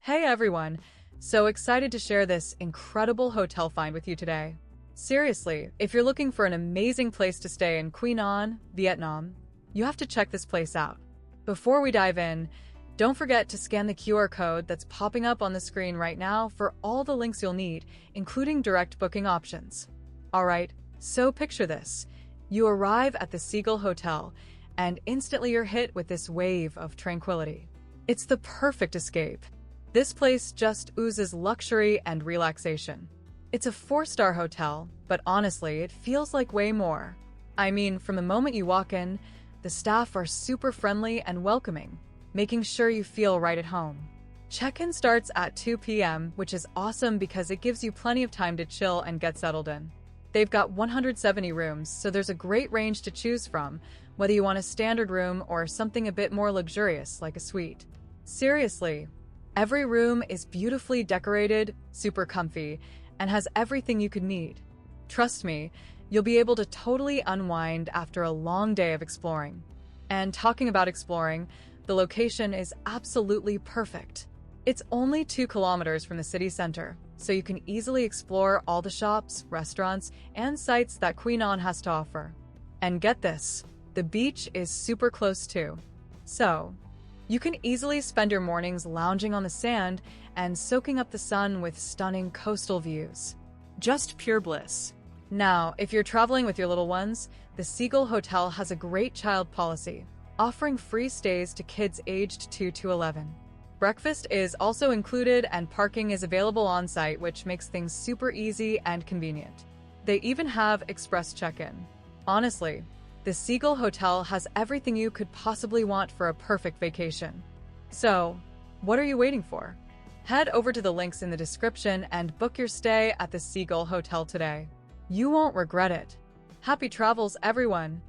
Hey everyone! So excited to share this incredible hotel find with you today. Seriously, if you're looking for an amazing place to stay in Quy Nhon, Vietnam, you have to check this place out. Before we dive in, don't forget to scan the QR code that's popping up on the screen right now for all the links you'll need, including direct booking options. Alright, so picture this. You arrive at the Seagull Hotel, and instantly you're hit with this wave of tranquility. It's the perfect escape. This place just oozes luxury and relaxation. It's a 4-star hotel, but honestly, it feels like way more. I mean, from the moment you walk in, the staff are super friendly and welcoming, making sure you feel right at home. Check-in starts at 2 p.m., which is awesome because it gives you plenty of time to chill and get settled in. They've got 170 rooms, so there's a great range to choose from, whether you want a standard room or something a bit more luxurious like a suite. Seriously, every room is beautifully decorated, super comfy, and has everything you could need. Trust me, you'll be able to totally unwind after a long day of exploring. And talking about exploring, the location is absolutely perfect. It's only 2 kilometers from the city center, so you can easily explore all the shops, restaurants, and sites that Quy Nhon has to offer. And get this, the beach is super close too. So, you can easily spend your mornings lounging on the sand and soaking up the sun with stunning coastal views. Just pure bliss. Now, if you're traveling with your little ones, the Seagull Hotel has a great child policy, offering free stays to kids aged 2 to 11. Breakfast is also included and parking is available on-site, which makes things super easy and convenient. They even have express check-in. Honestly, the Seagull Hotel has everything you could possibly want for a perfect vacation. So, what are you waiting for? Head over to the links in the description and book your stay at the Seagull Hotel today. You won't regret it. Happy travels, everyone!